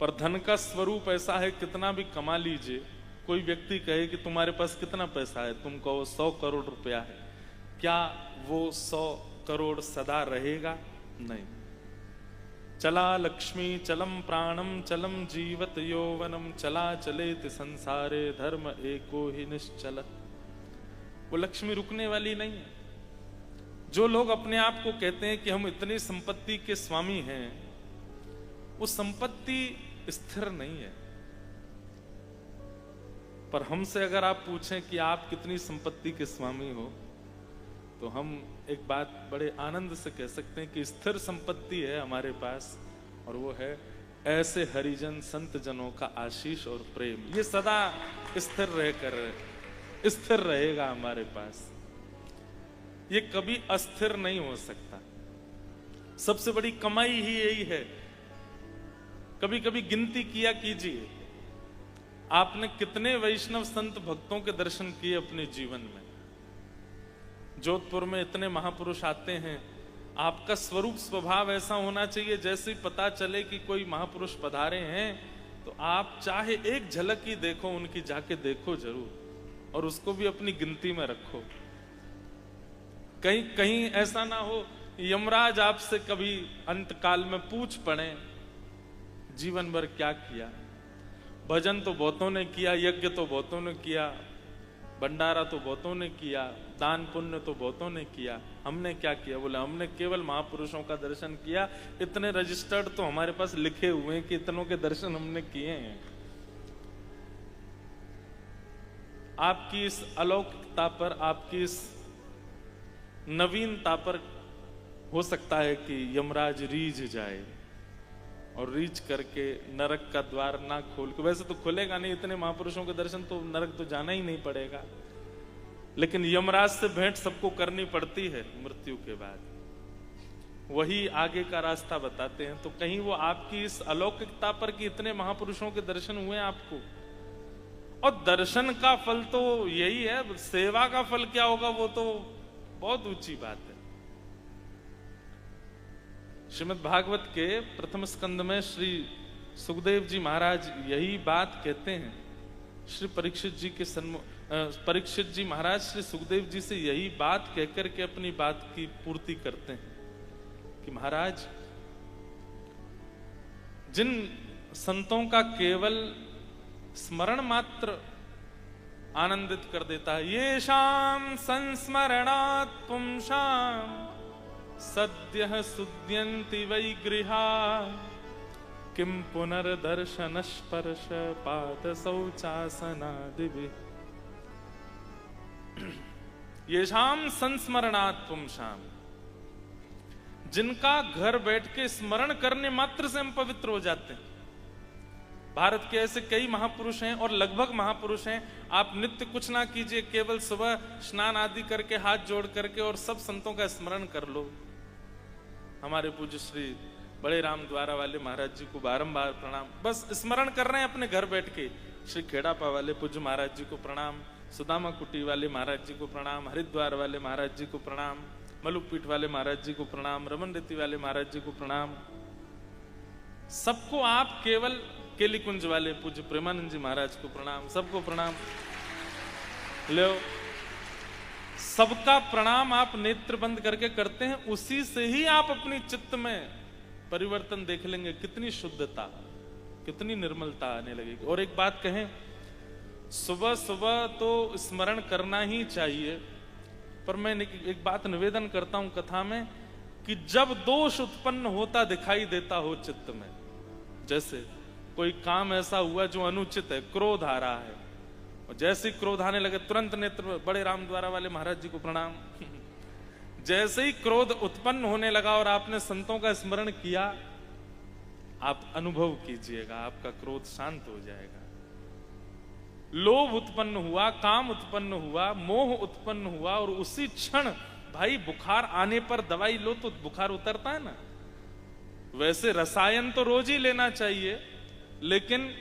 पर धन का स्वरूप ऐसा है, कितना भी कमा लीजिए, कोई व्यक्ति कहे कि तुम्हारे पास कितना पैसा है, तुम कहो 100 करोड़ रुपया है, क्या वो 100 करोड़ सदा रहेगा? नहीं। चला लक्ष्मी चलम प्राणम चलम जीवत यौवनम चला चलेत संसारे धर्म एको ही निश्चल। वो लक्ष्मी रुकने वाली नहीं है। जो लोग अपने आप को कहते हैं कि हम इतनी संपत्ति के स्वामी हैं, वो संपत्ति स्थिर नहीं है। पर हमसे अगर आप पूछें कि आप कितनी संपत्ति के स्वामी हो, तो हम एक बात बड़े आनंद से कह सकते हैं कि स्थिर संपत्ति है हमारे पास, और वो है ऐसे हरिजन संत जनों का आशीष और प्रेम। ये सदा स्थिर रहेगा हमारे पास, ये कभी अस्थिर नहीं हो सकता। सबसे बड़ी कमाई ही यही है। कभी कभी गिनती किया कीजिए, आपने कितने वैष्णव संत भक्तों के दर्शन किए अपने जीवन में। जोधपुर में इतने महापुरुष आते हैं, आपका स्वरूप स्वभाव ऐसा होना चाहिए, जैसे ही पता चले कि कोई महापुरुष पधारे हैं तो आप चाहे एक झलक ही देखो उनकी, जाके देखो जरूर, और उसको भी अपनी गिनती में रखो। कहीं कहीं ऐसा ना हो यमराज आपसे कभी अंत काल में पूछ पड़े, जीवन भर क्या किया। भजन तो बहुतों ने किया, यज्ञ तो बहुतों ने किया, भंडारा तो बहुतों ने किया, दान पुण्य तो बहुतों ने किया, हमने क्या किया? बोले हमने केवल महापुरुषों का दर्शन किया। इतने रजिस्टर्ड तो हमारे पास लिखे हुए हैं कि इतनों के दर्शन हमने किए हैं। आपकी इस अलौकिकता पर, आपकी इस नवीनता पर हो सकता है कि यमराज रीझ जाए और रीच करके नरक का द्वार ना खोल के, वैसे तो खुलेगा नहीं, इतने महापुरुषों के दर्शन तो नरक तो जाना ही नहीं पड़ेगा, लेकिन यमराज से भेंट सबको करनी पड़ती है मृत्यु के बाद। वही आगे का रास्ता बताते हैं। तो कहीं वो आपकी इस अलौकिकता पर कि इतने महापुरुषों के दर्शन हुए आपको, और दर्शन का फल तो यही है, सेवा का फल क्या होगा वो तो बहुत ऊंची बात है। श्रीमद् भागवत के प्रथम स्कंद में श्री सुखदेव जी महाराज यही बात कहते हैं। श्री परीक्षित जी के परीक्षित जी महाराज श्री सुखदेव जी से यही बात कहकर के अपनी बात की पूर्ति करते हैं कि महाराज, जिन संतों का केवल स्मरण मात्र आनंदित कर देता है, ये शाम संस्मरणात् पुंसाम सद्यः सुद्यन्ति वै गृहा किम पुनर्दर्शन स्पर्श पाद शौचासनादिभिः। येषाम संस्मरणात् पुंसाम, जिनका घर बैठ के स्मरण करने मात्र से हम पवित्र हो जाते हैं। भारत के ऐसे कई महापुरुष हैं, और लगभग महापुरुष हैं। आप नित्य कुछ ना कीजिए, केवल सुबह स्नान आदि करके हाथ जोड़ करके और सब संतों का स्मरण कर लो। हमारे पूज्य श्री बड़े राम द्वारा वाले महाराज जी को बारंबार प्रणाम। बस स्मरण कर रहे हैं अपने घर बैठ के। श्री खेड़ापा वाले पूज्य महाराज जी को प्रणाम, सुदामा कुटी वाले महाराज जी को प्रणाम, हरिद्वार वाले महाराज जी को प्रणाम, मलुकपीठ वाले महाराज जी को प्रणाम, रमन रीति वाले महाराज जी को प्रणाम। सबको आप केवल केली कुंज वाले पूज्य प्रेमानंद जी महाराज को प्रणाम, सबको प्रणाम लो। सबका प्रणाम आप नेत्र बंद करके करते हैं, उसी से ही आप अपनी चित्त में परिवर्तन देख लेंगे। कितनी शुद्धता, कितनी निर्मलता आने लगेगी। और एक बात कहें, सुबह सुबह तो स्मरण करना ही चाहिए, पर मैं एक बात निवेदन करता हूं कथा में कि जब दोष उत्पन्न होता दिखाई देता हो चित्त में, जैसे कोई काम ऐसा हुआ जो अनुचित है, क्रोध आ रहा है, और जैसे ही क्रोध आने लगे तुरंत नेत्र, बड़े राम द्वारा वाले महाराज जी को प्रणाम। जैसे ही क्रोध उत्पन्न होने लगा और आपने संतों का स्मरण किया, आप अनुभव कीजिएगा आपका क्रोध शांत हो जाएगा। लोभ उत्पन्न हुआ, काम उत्पन्न हुआ, मोह उत्पन्न हुआ, और उसी क्षण भाई बुखार आने पर दवाई लो तो बुखार उतरता है ना। वैसे रसायन तो रोज ही लेना चाहिए, लेकिन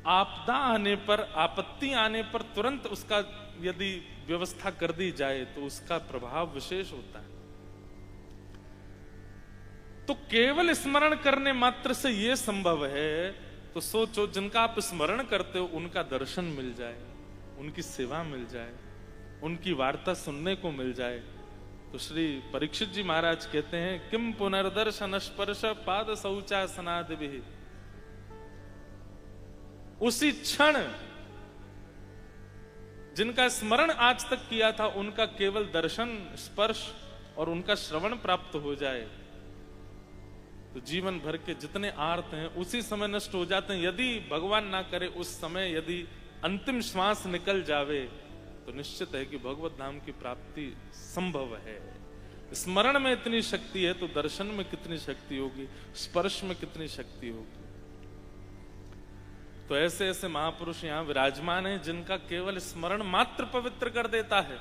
आपदा आने पर, आपत्ति आने पर तुरंत उसका यदि व्यवस्था कर दी जाए तो उसका प्रभाव विशेष होता है। तो केवल स्मरण करने मात्र से यह संभव है, तो सोचो जिनका आप स्मरण करते हो उनका दर्शन मिल जाए, उनकी सेवा मिल जाए, उनकी वार्ता सुनने को मिल जाए। तो श्री परीक्षित जी महाराज कहते हैं, किम पुनर्दर्शन स्पर्श पाद शौचासनादि भी। उसी क्षण जिनका स्मरण आज तक किया था उनका केवल दर्शन, स्पर्श और उनका श्रवण प्राप्त हो जाए तो जीवन भर के जितने आर्त हैं उसी समय नष्ट हो जाते हैं। यदि भगवान ना करे उस समय यदि अंतिम श्वास निकल जावे तो निश्चित है कि भगवत धाम की प्राप्ति संभव है। स्मरण में इतनी शक्ति है तो दर्शन में कितनी शक्ति होगी, स्पर्श में कितनी शक्ति होगी। तो ऐसे ऐसे महापुरुष यहां विराजमान हैं जिनका केवल स्मरण मात्र पवित्र कर देता है।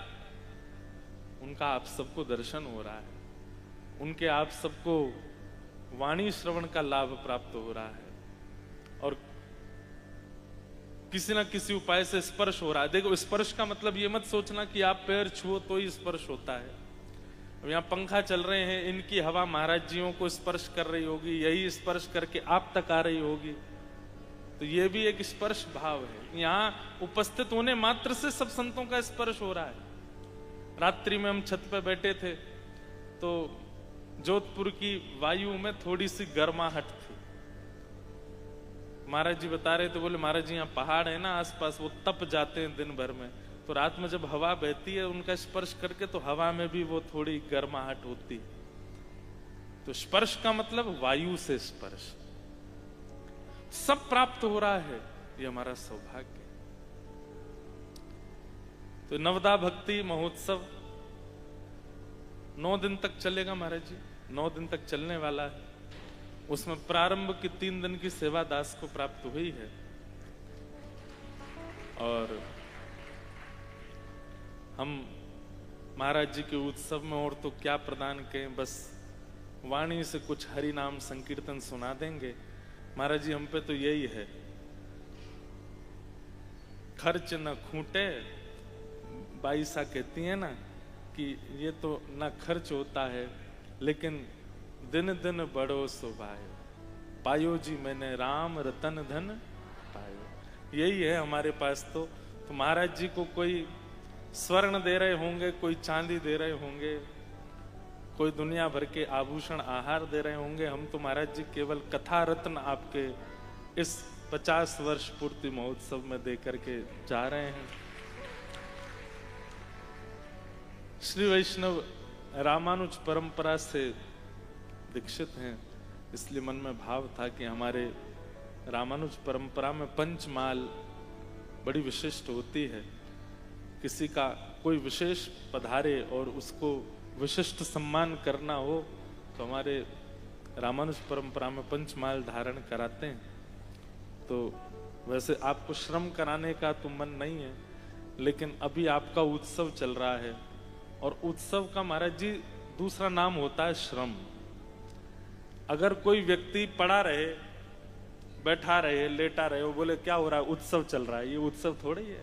उनका आप सबको दर्शन हो रहा है, उनके आप सबको वाणी श्रवण का लाभ प्राप्त हो रहा है और किसी ना किसी उपाय से स्पर्श हो रहा है। देखो, स्पर्श का मतलब ये मत सोचना कि आप पैर छुओ तो ही स्पर्श होता है। अब यहाँ पंखा चल रहे हैं, इनकी हवा महाराज जियों को स्पर्श कर रही होगी, यही स्पर्श करके आप तक आ रही होगी, तो ये भी एक स्पर्श भाव है। यहाँ उपस्थित होने मात्र से सब संतों का स्पर्श हो रहा है। रात्रि में हम छत पे बैठे थे तो जोधपुर की वायु में थोड़ी सी गर्माहट थी। महाराज जी बता रहे थे, बोले महाराज जी यहाँ पहाड़ है ना आसपास, वो तप जाते हैं दिन भर में, तो रात में जब हवा बहती है उनका स्पर्श करके तो हवा में भी वो थोड़ी गर्माहट होती। तो स्पर्श का मतलब वायु से स्पर्श, सब प्राप्त हो रहा है, ये हमारा सौभाग्य। तो नवदा भक्ति महोत्सव 9 दिन तक चलेगा महाराज जी, 9 दिन तक चलने वाला है। उसमें प्रारंभ की 3 दिन की सेवा दास को प्राप्त हुई है और हम महाराज जी के उत्सव में और तो क्या प्रदान करें, बस वाणी से कुछ हरि नाम संकीर्तन सुना देंगे। महाराज जी हम पे तो यही है, खर्च न खूंटे, बाई सा कहती है ना कि ये तो ना खर्च होता है लेकिन दिन दिन बड़ो सुभायो, पायो जी मैंने राम रतन धन पायो। यही है हमारे पास। तो महाराज जी को कोई स्वर्ण दे रहे होंगे, कोई चांदी दे रहे होंगे, कोई दुनिया भर के आभूषण आहार दे रहे होंगे, हम तो महाराज जी केवल कथा रत्न आपके इस 50 वर्ष पूर्ति महोत्सव में दे करके जा रहे हैं। श्री वैष्णव रामानुज परंपरा से दीक्षित हैं, इसलिए मन में भाव था कि हमारे रामानुज परंपरा में पंचमाल बड़ी विशिष्ट होती है। किसी का कोई विशेष पधारे और उसको विशिष्ट सम्मान करना हो तो हमारे रामानुज परंपरा में पंचमाल धारण कराते हैं। तो वैसे आपको श्रम कराने का तो मन नहीं है, लेकिन अभी आपका उत्सव चल रहा है और उत्सव का महाराज जी दूसरा नाम होता है श्रम। अगर कोई व्यक्ति पड़ा रहे, बैठा रहे, लेटा रहे, वो बोले क्या हो रहा है, उत्सव चल रहा है, ये उत्सव थोड़ी है।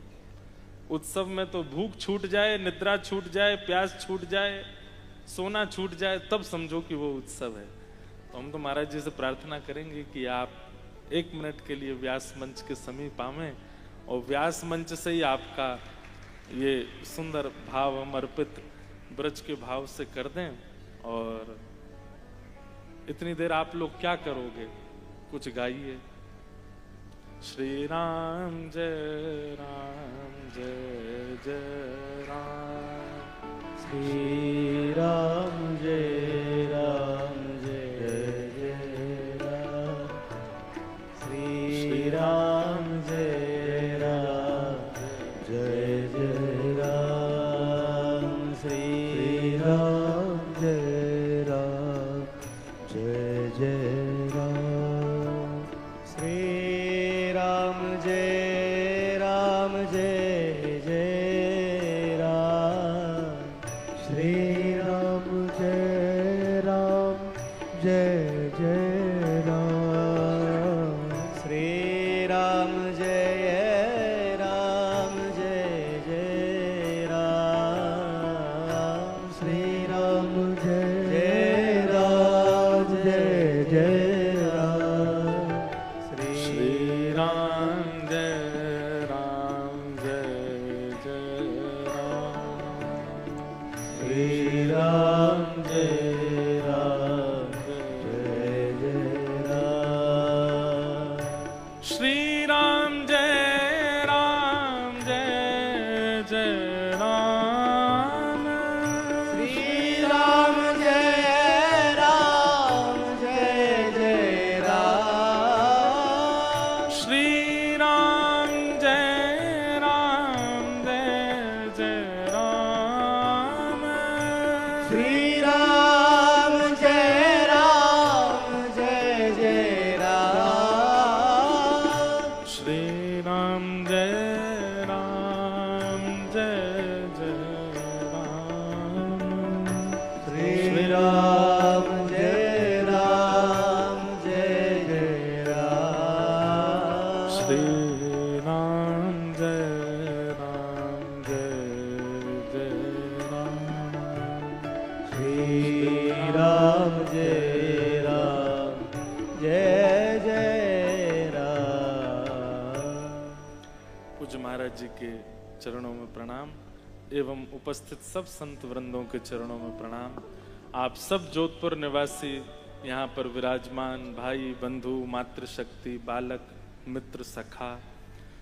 उत्सव में तो भूख छूट जाए, निद्रा छूट जाए, प्यास छूट जाए, सोना छूट जाए, तब समझो कि वो उत्सव है। तो हम तो महाराज जी से प्रार्थना करेंगे कि आप 1 मिनट के लिए व्यास मंच के समीप आवें और व्यास मंच से ही आपका ये सुंदर भाव हम अर्पित ब्रज के भाव से कर दें। और इतनी देर आप लोग क्या करोगे, कुछ गाइए। श्री राम जय जय राम, श्री राम जय जय राम, श्री राम जय जय राम, श्री राम जय जय राम, श्री राम जय जय राम, श्री राम जय जय राम, श्री राम जय जय राम, श्री राम जय श्री राम जय राम जय जय राम। श्री राम जय राम जय जय राम। श्री राम जय राम जय जय राम। श्री राम जय राम जय जय राम। श्री राम जय राम जय जय राम। श्री राम जय राम जय जय राम। श्री राम जय राम जय जय राम। श्री राम जय राम जय जय राम। पूज्य महाराज जी के चरणों में प्रणाम एवं उपस्थित सब संत वृंदों के चरणों में प्रणाम। आप सब जोधपुर निवासी यहाँ पर विराजमान भाई बंधु मातृशक्ति बालक मित्र सखा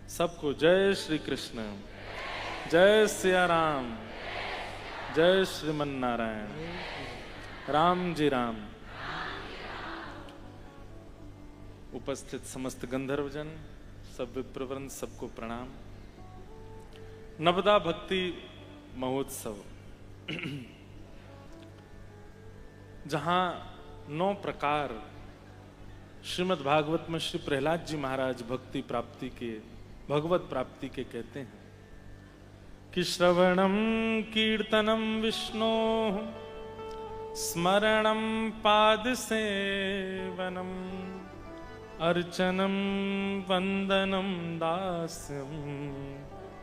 सबको जय श्री कृष्ण, जय सिया राम, जय श्रीमन नारायण, राम जी राम। उपस्थित समस्त गंधर्वजन सब विप्रवृंद सबको प्रणाम। नवदा भक्ति महोत्सव जहां 9 प्रकार श्रीमद् भागवत में श्री प्रहलाद जी महाराज भक्ति प्राप्ति के भगवत प्राप्ति के कहते हैं कि श्रवणम कीर्तनम विष्णो स्मरणम पाद सेवनम अर्चनम वंदनम दास्यम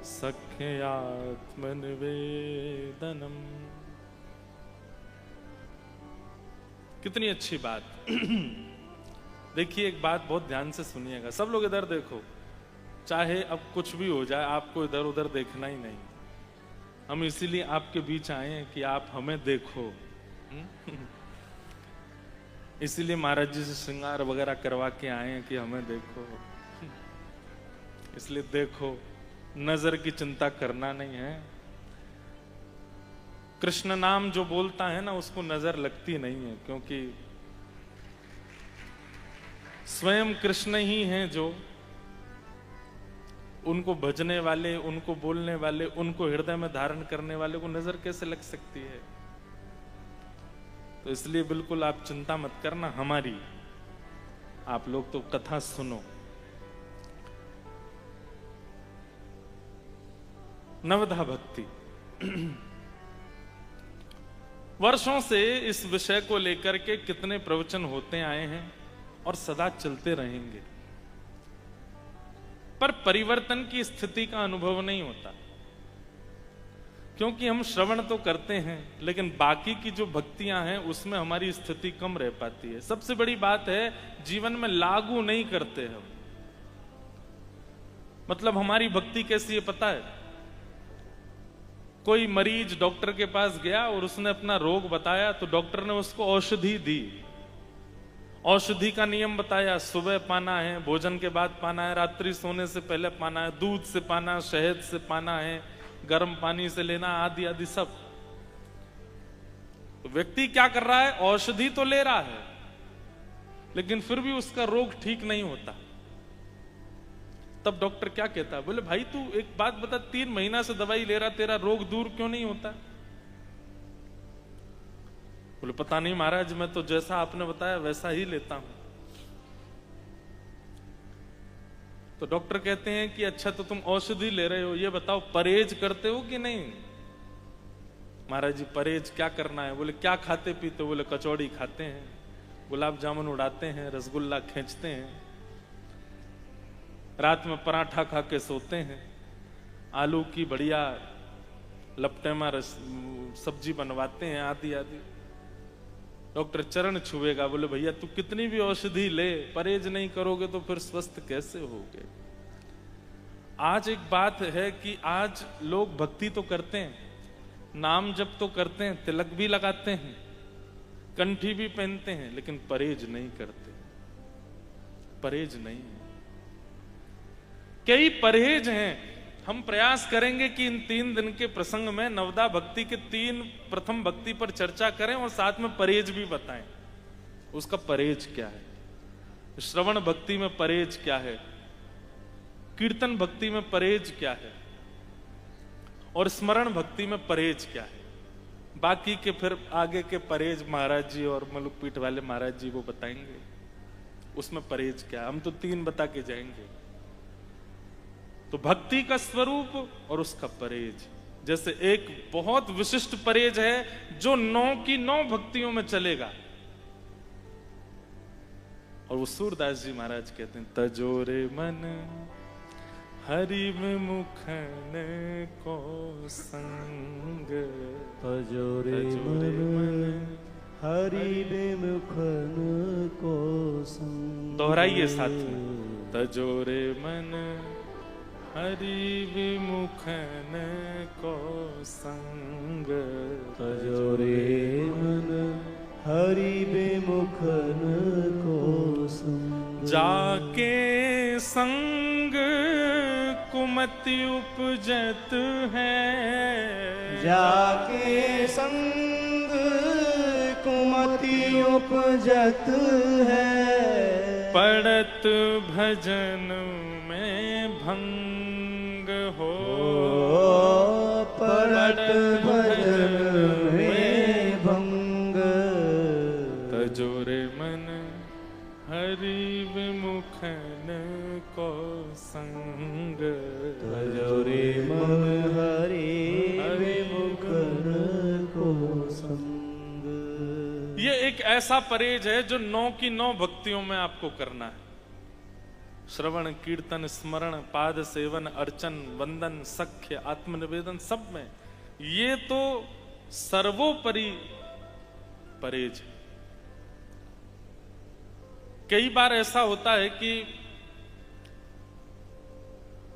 सख्यात्मनिवेदनम। कितनी अच्छी बात। देखिए एक बात बहुत ध्यान से सुनिएगा, सब लोग इधर देखो, चाहे अब कुछ भी हो जाए आपको इधर उधर देखना ही नहीं। हम इसीलिए आपके बीच आए हैं कि आप हमें देखो। इसीलिए महाराज जी से श्रृंगार वगैरह करवा के आए हैं कि हमें देखो। इसलिए देखो, नजर की चिंता करना नहीं है। कृष्ण नाम जो बोलता है ना उसको नजर लगती नहीं है, क्योंकि स्वयं कृष्ण ही हैं जो उनको भजने वाले, उनको बोलने वाले, उनको हृदय में धारण करने वाले को नजर कैसे लग सकती है। तो इसलिए बिल्कुल आप चिंता मत करना हमारी, आप लोग तो कथा सुनो। नवधा भक्ति वर्षों से इस विषय को लेकर के कितने प्रवचन होते आए हैं और सदा चलते रहेंगे, पर परिवर्तन की स्थिति का अनुभव नहीं होता, क्योंकि हम श्रवण तो करते हैं लेकिन बाकी की जो भक्तियां हैं उसमें हमारी स्थिति कम रह पाती है। सबसे बड़ी बात है जीवन में लागू नहीं करते हम। मतलब हमारी भक्ति कैसी है पता है? कोई मरीज डॉक्टर के पास गया और उसने अपना रोग बताया तो डॉक्टर ने उसको औषधि दी। औषधि का नियम बताया, सुबह पाना है, भोजन के बाद पाना है, रात्रि सोने से पहले पाना है, दूध से पाना, शहद से पाना है, गर्म पानी से लेना, आदि आदि सब। तो व्यक्ति क्या कर रहा है? औषधि तो ले रहा है लेकिन फिर भी उसका रोग ठीक नहीं होता। तब डॉक्टर क्या कहता है? बोले भाई तू एक बात बता, 3 महीना से दवाई ले रहा, तेरा रोग दूर क्यों नहीं होता? बोले पता नहीं महाराज, मैं तो जैसा आपने बताया वैसा ही लेता हूं। तो डॉक्टर कहते हैं कि अच्छा तो तुम औषधि ले रहे हो, ये बताओ परहेज करते हो कि नहीं? महाराज जी परहेज क्या करना है? बोले क्या खाते पीते? बोले कचौड़ी खाते हैं, गुलाब जामुन उड़ाते हैं, रसगुल्ला खींचते हैं, रात में पराठा खा के सोते हैं, आलू की बढ़िया लपटेमा सब्जी बनवाते हैं, आदि आदि। डॉक्टर चरण छुएगा, बोले भैया तू कितनी भी औषधि ले, परहेज नहीं करोगे तो फिर स्वस्थ कैसे होगे? आज एक बात है कि आज लोग भक्ति तो करते हैं, नाम जप तो करते हैं, तिलक भी लगाते हैं, कंठी भी पहनते हैं, लेकिन परहेज नहीं करते। परहेज नहीं है। कई परहेज हैं। हम प्रयास करेंगे कि इन 3 दिन के प्रसंग में नवदा भक्ति के 3 प्रथम भक्ति पर चर्चा करें और साथ में परहेज भी बताएं। उसका परहेज क्या है, श्रवण भक्ति में परहेज क्या है, कीर्तन भक्ति में परहेज क्या है और स्मरण भक्ति में परहेज क्या है। बाकी के फिर आगे के परहेज महाराज जी और मलुक पीठ वाले महाराज जी वो बताएंगे उसमें परहेज क्या है। हम तो 3 बता के जाएंगे। तो भक्ति का स्वरूप और उसका परहेज, जैसे एक बहुत विशिष्ट परहेज है जो 9 की 9 भक्तियों में चलेगा, और वो सूरदास जी महाराज कहते हैं, तजोरे मन हरि विमुखन को संग, तजोरे मन हरि विमुखन को संग। दोहराइए साथ में, तजोरे मन हरि विमुखन को संग, तजोरे मन हरि विमुखन को संग। जाके संग कुमति उपजत है, जाके संग कुमति उपजत है, पड़त भजन में भंग हो, पड़त भजन में भंग। तजोरे मन हरि विमुखन को संग, तजोरे मन हरि विमुखन को संग। ये एक ऐसा परहेज है जो 9 की 9 भक्तियों में आपको करना है। श्रवण, कीर्तन, स्मरण, पाद सेवन, अर्चन, वंदन, सख्य, आत्मनिवेदन, सब में ये तो सर्वोपरि परहेज है। कई बार ऐसा होता है कि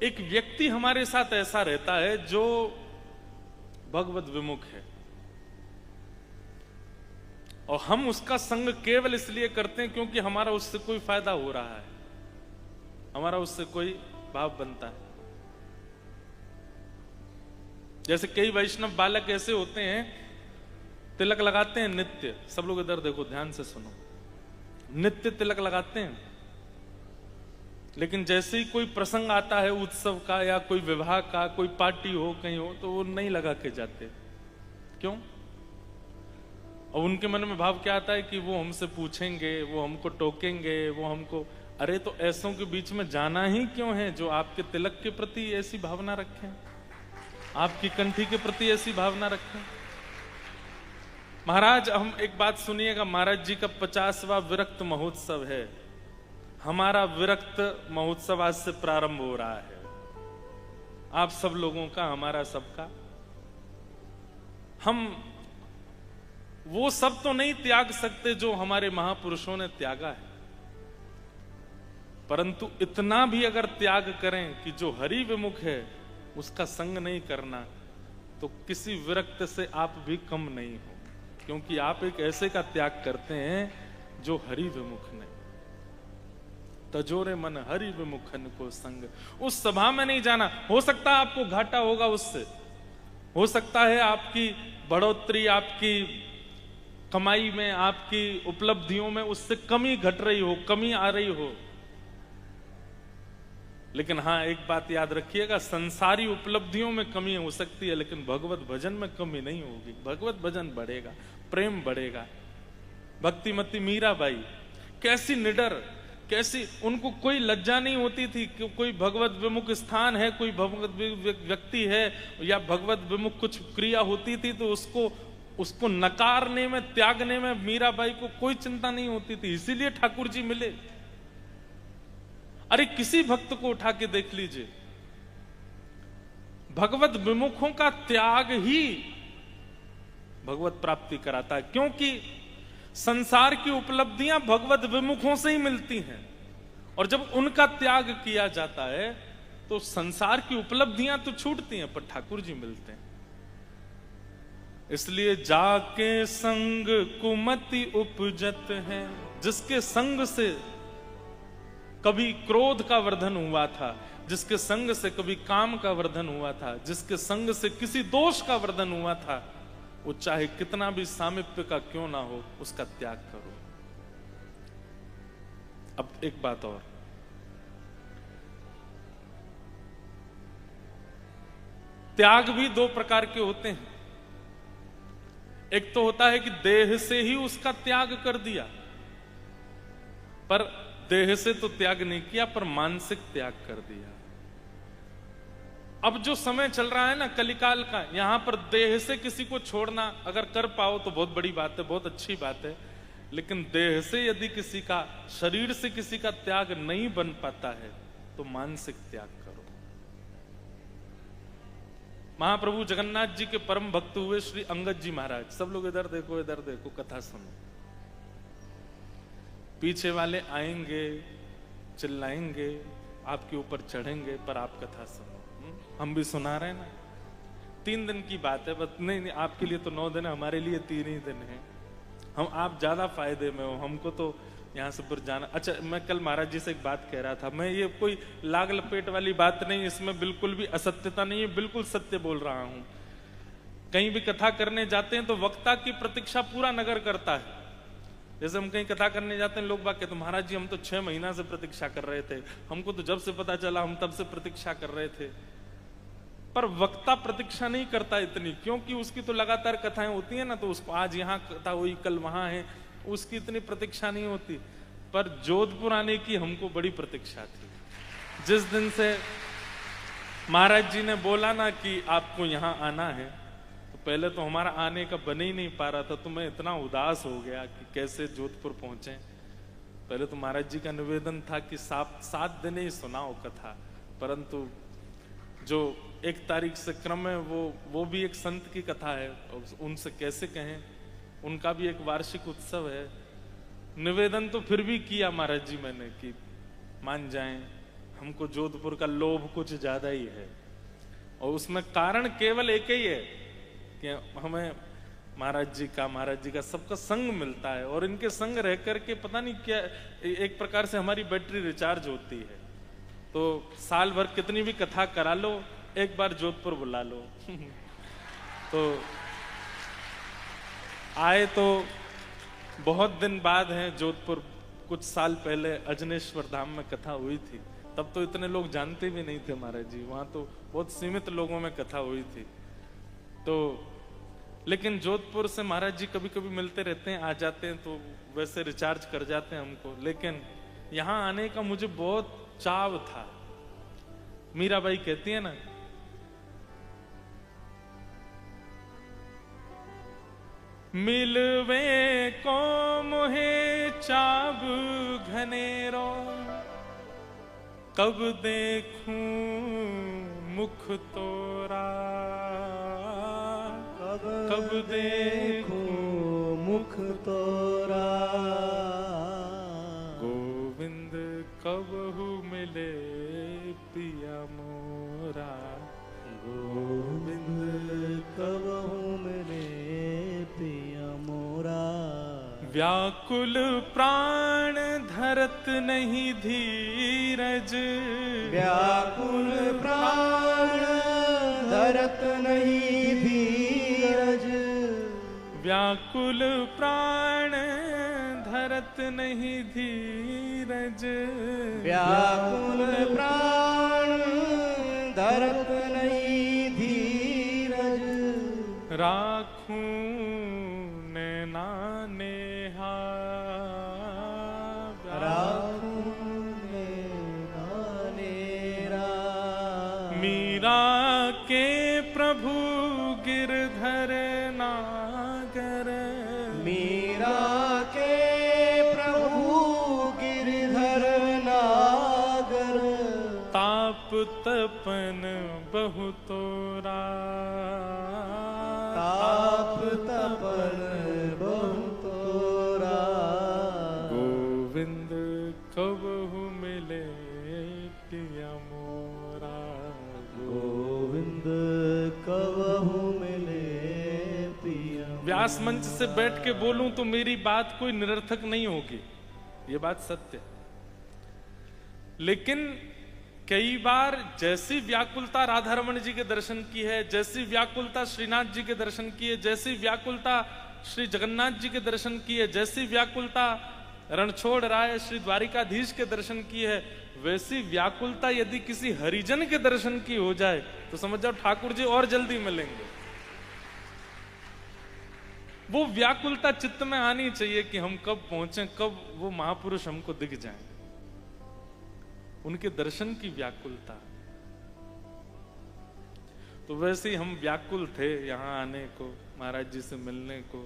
एक व्यक्ति हमारे साथ ऐसा रहता है जो भगवत विमुख है और हम उसका संग केवल इसलिए करते हैं क्योंकि हमारा उससे कोई फायदा हो रहा है, हमारा उससे कोई भाव बनता है। जैसे कई वैष्णव बालक ऐसे होते हैं, तिलक लगाते हैं नित्य। सब लोग इधर देखो, ध्यान से सुनो। नित्य तिलक लगाते हैं, लेकिन जैसे ही कोई प्रसंग आता है उत्सव का या कोई विवाह का, कोई पार्टी हो कहीं हो, तो वो नहीं लगा के जाते। क्यों? और उनके मन में भाव क्या आता है कि वो हमसे पूछेंगे, वो हमको टोकेंगे, वो हमको, अरे तो ऐसों के बीच में जाना ही क्यों है जो आपके तिलक के प्रति ऐसी भावना रखें, आपकी कंठी के प्रति ऐसी भावना रखें। महाराज, हम एक बात सुनिएगा, महाराज जी का 50वां विरक्त महोत्सव है। हमारा विरक्त महोत्सव आज से प्रारंभ हो रहा है, आप सब लोगों का, हमारा सबका। हम वो सब तो नहीं त्याग सकते जो हमारे महापुरुषों ने त्यागा है, परंतु इतना भी अगर त्याग करें कि जो हरि विमुख है उसका संग नहीं करना, तो किसी विरक्त से आप भी कम नहीं हो, क्योंकि आप एक ऐसे का त्याग करते हैं जो हरि विमुख नहीं। तजोरे मन हरि विमुखन को संग। उस सभा में नहीं जाना। हो सकता है आपको घाटा होगा उससे, हो सकता है आपकी बढ़ोतरी, आपकी कमाई में, आपकी उपलब्धियों में उससे कमी घट रही हो, कमी आ रही हो, लेकिन हाँ एक बात याद रखिएगा, संसारी उपलब्धियों में कमी हो सकती है लेकिन भगवत भजन में कमी नहीं होगी। भगवत भजन बढ़ेगा, प्रेम बढ़ेगा। भक्तिमती मीराबाई कैसी निडर, कैसी, उनको कोई लज्जा नहीं होती थी कि कोई भगवत विमुख स्थान है, कोई भगवत व्यक्ति है या भगवत विमुख कुछ क्रिया होती थी तो उसको नकारने में, त्यागने में मीराबाई को कोई चिंता नहीं होती थी। इसीलिए ठाकुर जी मिले। अरे किसी भक्त को उठा के देख लीजिए, भगवत विमुखों का त्याग ही भगवत प्राप्ति कराता है, क्योंकि संसार की उपलब्धियां भगवत विमुखों से ही मिलती हैं, और जब उनका त्याग किया जाता है तो संसार की उपलब्धियां तो छूटती हैं पर ठाकुर जी मिलते हैं। इसलिए जाके संग कुमति उपजत है, जिसके संग से कभी क्रोध का वर्धन हुआ था, जिसके संग से कभी काम का वर्धन हुआ था, जिसके संग से किसी दोष का वर्धन हुआ था, वो चाहे कितना भी सामीप्य का क्यों ना हो, उसका त्याग करो। अब एक बात और, त्याग भी दो प्रकार के होते हैं। एक तो होता है कि देह से ही उसका त्याग कर दिया, पर देह से तो त्याग नहीं किया, पर मानसिक त्याग कर दिया। अब जो समय चल रहा है ना कलिकाल का, यहां पर देह से किसी को छोड़ना अगर कर पाओ तो बहुत बड़ी बात है, बहुत अच्छी बात है। लेकिन देह से यदि किसी का, शरीर से किसी का त्याग नहीं बन पाता है तो मानसिक त्याग करो। महाप्रभु जगन्नाथ जी के परम भक्त हुए श्री अंगद जी महाराज। सब लोग इधर देखो, इधर देखो, कथा सुनो। पीछे वाले आएंगे, चिल्लाएंगे, आपके ऊपर चढ़ेंगे, पर आप कथा सुनो। हम भी सुना रहे हैं ना। 3 दिन की बात है बस। नहीं, आपके लिए तो 9 दिन है, हमारे लिए 3 ही दिन है। आप ज्यादा फायदे में हो, हमको तो यहाँ से फिर जाना। अच्छा, मैं कल महाराज जी से एक बात कह रहा था, मैं ये कोई लाग लपेट वाली बात नहीं, इसमें बिल्कुल भी असत्यता नहीं है, बिल्कुल सत्य बोल रहा हूं। कहीं भी कथा करने जाते हैं तो वक्ता की प्रतीक्षा पूरा नगर करता है। जैसे हम कहीं कथा करने जाते हैं, लोग बात कहते हैं महाराज जी हम तो 6 महीना से प्रतीक्षा कर रहे थे, हमको तो जब से पता चला हम तब से प्रतीक्षा कर रहे थे। पर वक्ता प्रतीक्षा नहीं करता इतनी, क्योंकि उसकी तो लगातार कथाएं होती है ना, तो उसको आज यहाँ कथा हुई, कल वहां है, उसकी इतनी प्रतीक्षा नहीं होती। पर जोधपुर आने की हमको बड़ी प्रतीक्षा थी। जिस दिन से महाराज जी ने बोला ना कि आपको यहाँ आना है, तो पहले तो हमारा आने का बन ही नहीं पा रहा था, तो मैं इतना उदास हो गया कि कैसे जोधपुर पहुंचे। पहले तो महाराज जी का निवेदन था कि 7 दिन ही सुनाओ कथा, परंतु जो 1 तारीख से क्रम है वो भी एक संत की कथा है, उनसे कैसे कहें, उनका भी एक वार्षिक उत्सव है। निवेदन तो फिर भी किया महाराज जी मैंने कि मान जाएं, हमको जोधपुर का लोभ कुछ ज्यादा ही है, और उसमें कारण केवल एक ही है कि हमें महाराज जी का सबका संग मिलता है, और इनके संग रह करके पता नहीं क्या एक प्रकार से हमारी बैटरी रिचार्ज होती है। तो साल भर कितनी भी कथा करा लो, एक बार जोधपुर बुला लो। तो आए तो बहुत दिन बाद है जोधपुर। कुछ साल पहले अजनेश्वर धाम में कथा हुई थी, तब तो इतने लोग जानते भी नहीं थे महाराज जी, वहां तो बहुत सीमित लोगों में कथा हुई थी। तो लेकिन जोधपुर से महाराज जी कभी कभी मिलते रहते हैं, आ जाते हैं, तो वैसे रिचार्ज कर जाते हैं हमको। लेकिन यहाँ आने का मुझे बहुत चाव था। मीराबाई कहती है ना, मिलवे को मोहे चाव घनेरो, कब देखूं मुख तोरा, कब देखूं मुख तोरा, गोविंद कबहू मिले पिया मोरा, गोविंद कबहू मिले पिया मोरा। व्याकुल प्राण धरत नहीं धीरज, व्याकुल प्राण धरत नहीं धीरज, व्याकुल प्राण धरत नहीं धीरज, व्याकुल प्राण धरत नहीं धीरज, राखूं नैना नेहा, राखूं नैना नेरा। मीरा के प्रभु गिरधर नागर, मीरा के प्रभु गिरधर नागर, ताप तपन बहु तोरा, ताप तपन बहु तोरा। गोविंद कबहू मिले पिया मोरा, गोविंद कबहू मिले पिया। व्यास मंच से बैठ के बोलूं तो मेरी बात कोई निरर्थक नहीं होगी, ये बात सत्य। लेकिन कई बार जैसी व्याकुलता राधा रमण जी के दर्शन की है, जैसी व्याकुलता श्रीनाथ जी के दर्शन की है, जैसी व्याकुलता श्री जगन्नाथ जी के दर्शन की है, जैसी व्याकुलता रणछोड़ राय श्री द्वारिकाधीश के दर्शन की है, वैसी व्याकुलता यदि किसी हरिजन के दर्शन की हो जाए तो समझ जाओ ठाकुर जी और जल्दी मिलेंगे। वो व्याकुलता चित्त में आनी चाहिए कि हम कब पहुंचे, कब वो महापुरुष हमको दिख जाएं। उनके दर्शन की व्याकुलता। तो वैसे ही हम व्याकुल थे यहां आने को, महाराज जी से मिलने को,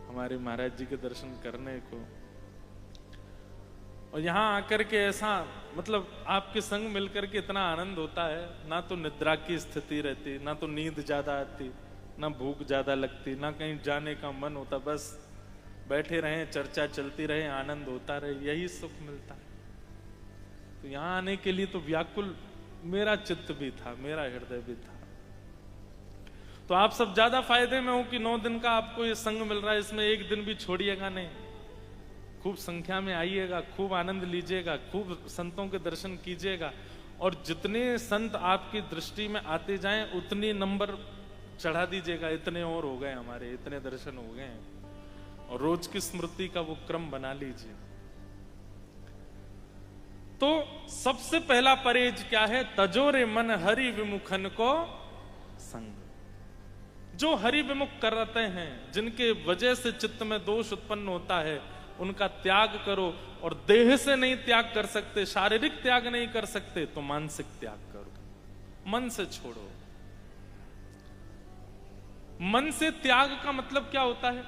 हमारे महाराज जी के दर्शन करने को। और यहां आकर के ऐसा मतलब आपके संग मिलकर के इतना आनंद होता है, ना तो निद्रा की स्थिति रहती, ना तो नींद ज्यादा आती, ना भूख ज्यादा लगती, ना कहीं जाने का मन होता, बस बैठे रहे, चर्चा चलती रहे, आनंद होता रहे, यही सुख मिलता है। तो यहां आने के लिए तो व्याकुल मेरा चित्त भी था, मेरा हृदय भी था। तो आप सब ज्यादा फायदे में हो कि 9 दिन का आपको ये संग मिल रहा है, इसमें एक दिन भी छोड़िएगा नहीं। खूब संख्या में आइएगा, खूब आनंद लीजिएगा, खूब संतों के दर्शन कीजिएगा। और जितने संत आपकी दृष्टि में आते जाएं उतनी नंबर चढ़ा दीजिएगा, इतने और हो गए हमारे, इतने दर्शन हो गए। और रोज की स्मृति का वो क्रम बना लीजिए। तो सबसे पहला परहेज क्या है? तजोरे मन हरि विमुखन को संग। जो हरि विमुख करते हैं, जिनके वजह से चित्त में दोष उत्पन्न होता है, उनका त्याग करो। और देह से नहीं त्याग कर सकते, शारीरिक त्याग नहीं कर सकते, तो मानसिक त्याग करो, मन से छोड़ो। मन से त्याग का मतलब क्या होता है?